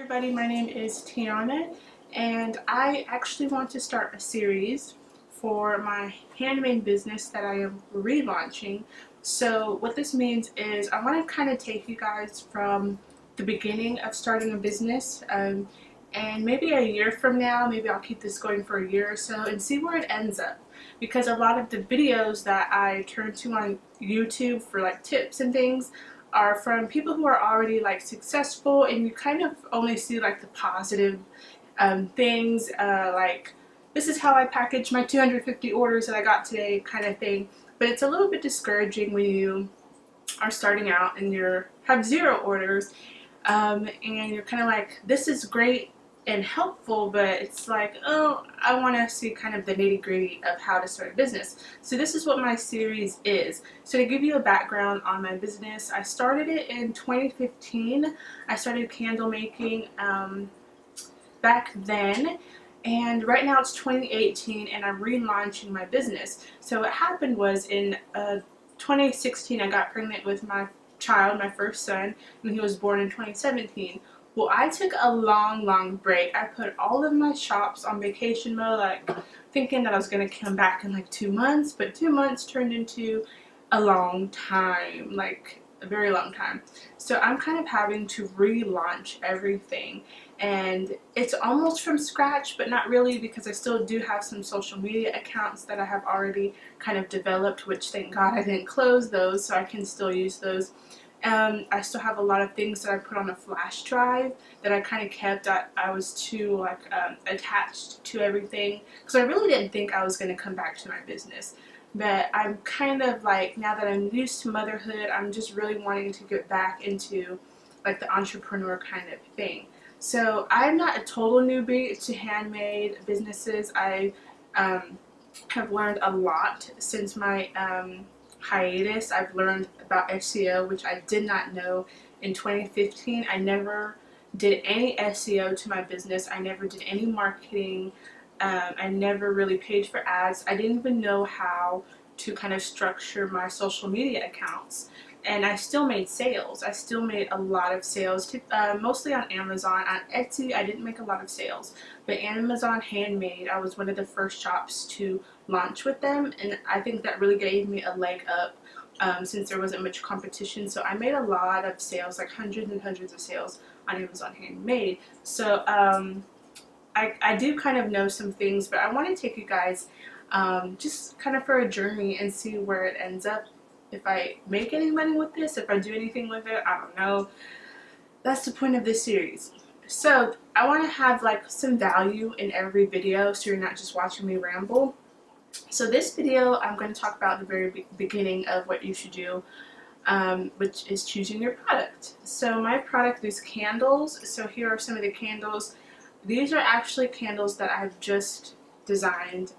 Everybody, my name is Tiana and I actually want to start a series for my handmade business that I am relaunching. So what this means is I want to kind of take you guys from the beginning of starting a business and maybe a year from now, maybe I'll keep this going for a year or so and see where it ends up, because a lot of the videos that I turn to on YouTube for like tips and things are from people who are already like successful, and you kind of only see like the positive things, like this is how I packaged my 250 orders that I got today kind of thing. But it's a little bit discouraging when you are starting out and you have 0 orders, and you're kind of like, this is great and helpful, but it's like, oh, I want to see kind of the nitty-gritty of how to start a business. So this is what my series is. So to give you a background on my business, I started it in 2015. I started candle making back then, and right now it's 2018 and I'm relaunching my business. So what happened was in 2016 I got pregnant with my child, my first son, and he was born in 2017. Well, I took a long break. I put all of my shops on vacation mode, like thinking that I was going to come back in like 2 months, but 2 months turned into a long time, like a very long time. So I'm kind of having to relaunch everything, and it's almost from scratch, but not really, because I still do have some social media accounts that I have already kind of developed, which thank God I didn't close those, so I can still use those. I still have a lot of things that I put on a flash drive that I kind of kept. I was too like attached to everything because I really didn't think I was going to come back to my business. But I'm kind of like, now that I'm used to motherhood, I'm just really wanting to get back into like the entrepreneur kind of thing. So I'm not a total newbie to handmade businesses. I have learned a lot since my hiatus. I've learned about SEO, which I did not know in 2015. I never did any SEO to my business. I never did any marketing. I never really paid for ads. I didn't even know how to kind of structure my social media accounts. And I still made sales. I still made a lot of sales, mostly on Amazon. On Etsy, I didn't make a lot of sales. But Amazon Handmade, I was one of the first shops to launch with them. And I think that really gave me a leg up since there wasn't much competition. So I made a lot of sales, like hundreds and hundreds of sales on Amazon Handmade. So I do kind of know some things, but I want to take you guys just kind of for a journey and see where it ends up. If I make any money with this, if I do anything with it, I don't know. That's the point of this series. So I want to have like some value in every video, so you're not just watching me ramble. So this video, I'm going to talk about the very beginning of what you should do, which is choosing your product. So my product is candles. So here are some of the candles. These are actually candles that I've just designed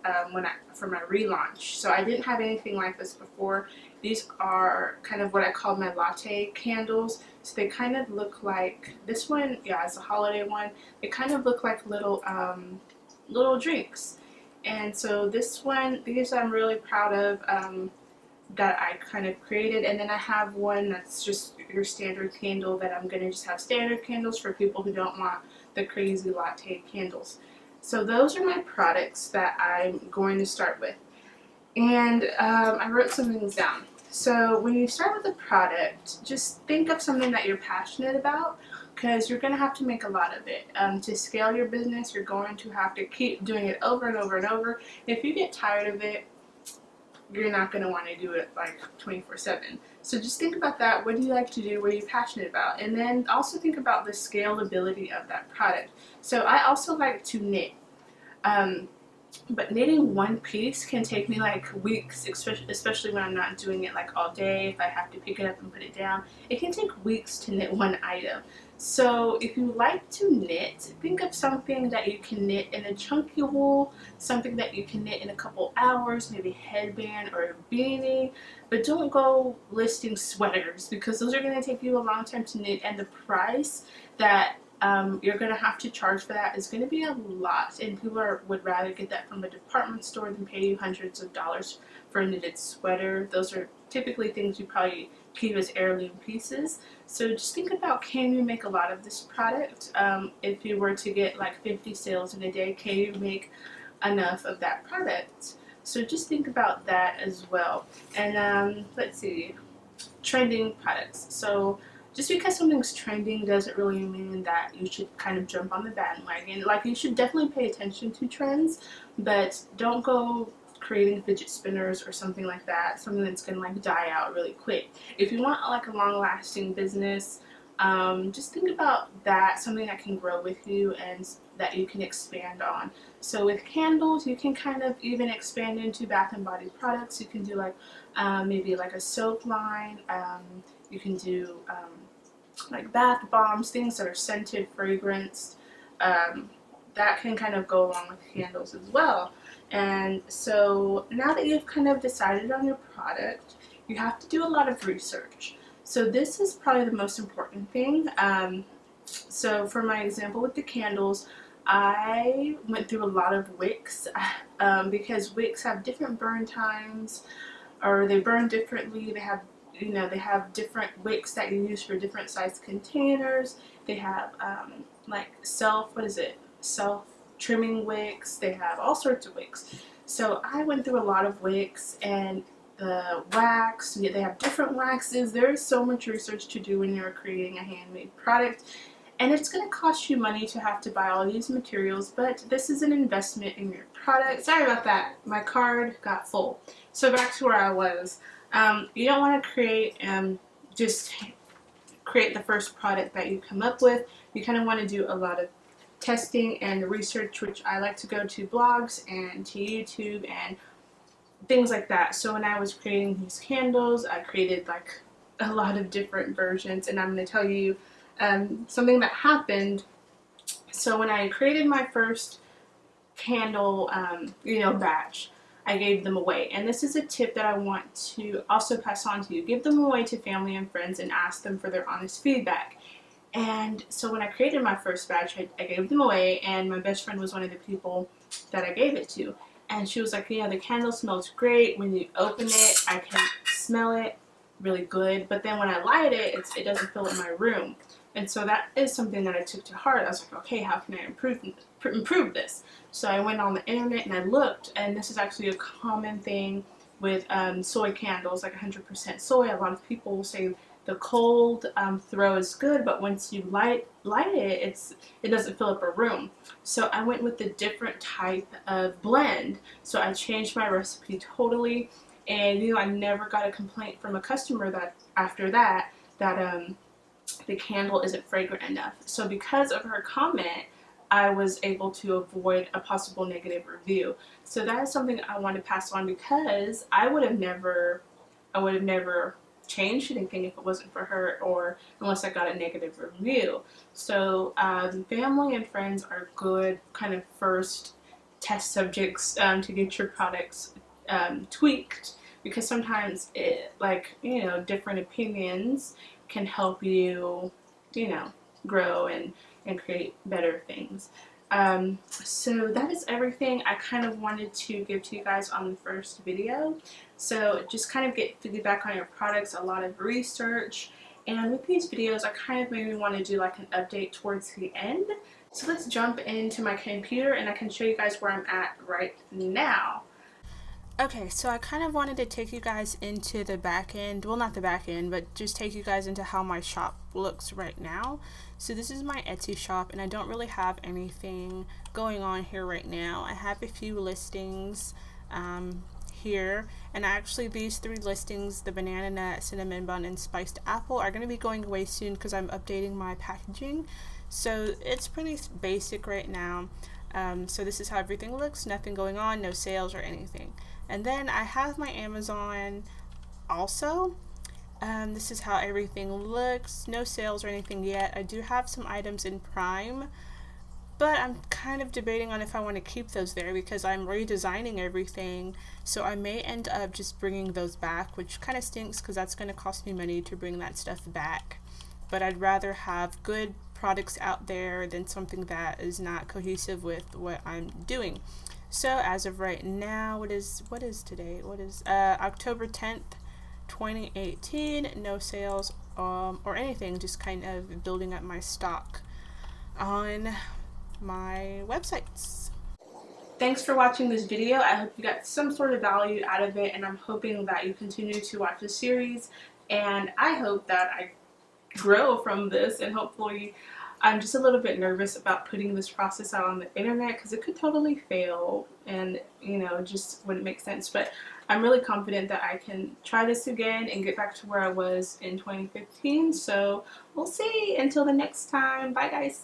for my relaunch. So I didn't have anything like this before. These are kind of what I call my latte candles. So they kind of look like, this one, yeah, it's a holiday one. They kind of look like little little drinks. And so this one, these I'm really proud of, that I kind of created. And then I have one that's just your standard candle, that I'm going to just have standard candles for people who don't want the crazy latte candles. So those are my products that I'm going to start with. And I wrote some things down. So when you start with a product, just think of something that you're passionate about, because you're going to have to make a lot of it. To scale your business, you're going to have to keep doing it over and over and over. If you get tired of it, you're not going to want to do it like 24/7. So just think about that. What do you like to do? What are you passionate about? And then also think about the scalability of that product. So I also like to knit. But knitting one piece can take me like weeks, especially when I'm not doing it like all day. If I have to pick it up and put it down, it can take weeks to knit one item. So if you like to knit, think of something that you can knit in a chunky wool, something that you can knit in a couple hours, maybe a headband or a beanie. But don't go listing sweaters, because those are going to take you a long time to knit, and the price that you're going to have to charge for that is going to be a lot, and people would rather get that from a department store than pay you hundreds of dollars for a knitted sweater. Those are typically things you probably keep as heirloom pieces. So just think about, can you make a lot of this product? If you were to get like 50 sales in a day, can you make enough of that product? So just think about that as well. And let's see, trending products. So just because something's trending doesn't really mean that you should kind of jump on the bandwagon. Like, you should definitely pay attention to trends, but don't go creating fidget spinners or something like that, something that's gonna like die out really quick. If you want like a long-lasting business, just think about that, something that can grow with you and that you can expand on. So with candles, you can kind of even expand into bath and body products. You can do like maybe like a soap line. You can do like bath bombs, things that are scented, fragranced. That can kind of go along with candles as well. And so now that you've kind of decided on your product, you have to do a lot of research. So this is probably the most important thing. So for my example with the candles, I went through a lot of wicks because wicks have different burn times, or they burn differently. They have, you know, they have different wicks that you use for different size containers. They have like self trimming wicks. They have all sorts of wicks. So I went through a lot of wicks, and the wax, they have different waxes. There is so much research to do when you're creating a handmade product, and it's going to cost you money to have to buy all these materials, but this is an investment in your product. Sorry about that, my card got full. So back to where I was. You don't want to create just create the first product that you come up with. You kind of want to do a lot of testing and research, which I like to go to blogs and to YouTube and things like that. So when I was creating these candles, I created like a lot of different versions, and I'm going to tell you something that happened. So when I created my first candle batch, I gave them away, and this is a tip that I want to also pass on to you. Give them away to family and friends and ask them for their honest feedback. And so when I created my first batch, I gave them away, and my best friend was one of the people that I gave it to. And she was like, yeah, the candle smells great. When you open it, I can smell it really good. But then when I light it, it doesn't fill in my room. And so that is something that I took to heart. I was like, okay, how can I improve this? So I went on the internet and I looked, and this is actually a common thing with soy candles, like 100% soy. A lot of people will say the cold throw is good, but once you light it, it doesn't fill up a room. So I went with a different type of blend. So I changed my recipe totally, and I never got a complaint from a customer that after that the candle isn't fragrant enough. So because of her comment, I was able to avoid a possible negative review. So that is something I want to pass on, because I would have never changed anything if it wasn't for her, or unless I got a negative review. So family and friends are good kind of first test subjects to get your products tweaked, because sometimes different opinions can help you grow and create better things. So that is everything I kind of wanted to give to you guys on the first video. So just kind of get feedback on your products, a lot of research, and with these videos I kind of maybe want to do like an update towards the end. So let's jump into my computer and I can show you guys where I'm at right now. Okay, so I kind of wanted to take you guys into the back end, well, not the back end, but just take you guys into how my shop looks right now. So this is my Etsy shop, and I don't really have anything going on here right now. I have a few listings here, and actually these 3 listings, the banana nut, cinnamon bun, and spiced apple, are going to be going away soon because I'm updating my packaging. So it's pretty basic right now. So this is how everything looks, nothing going on, no sales or anything. And then I have my Amazon also. This is how everything looks, no sales or anything yet. I do have some items in Prime, but I'm kind of debating on if I want to keep those there because I'm redesigning everything, so I may end up just bringing those back, which kind of stinks because that's going to cost me money to bring that stuff back. But I'd rather have good products out there than something that is not cohesive with what I'm doing. So as of right now, what is today? What is October 10th, 2018, no sales or anything, just kind of building up my stock on my websites. Thanks for watching this video. I hope you got some sort of value out of it, and I'm hoping that you continue to watch the series, and I hope that I grow from this, and hopefully I'm just a little bit nervous about putting this process out on the internet because it could totally fail and, you know, just wouldn't make sense. But I'm really confident that I can try this again and get back to where I was in 2015. So we'll see. Until the next time. Bye, guys.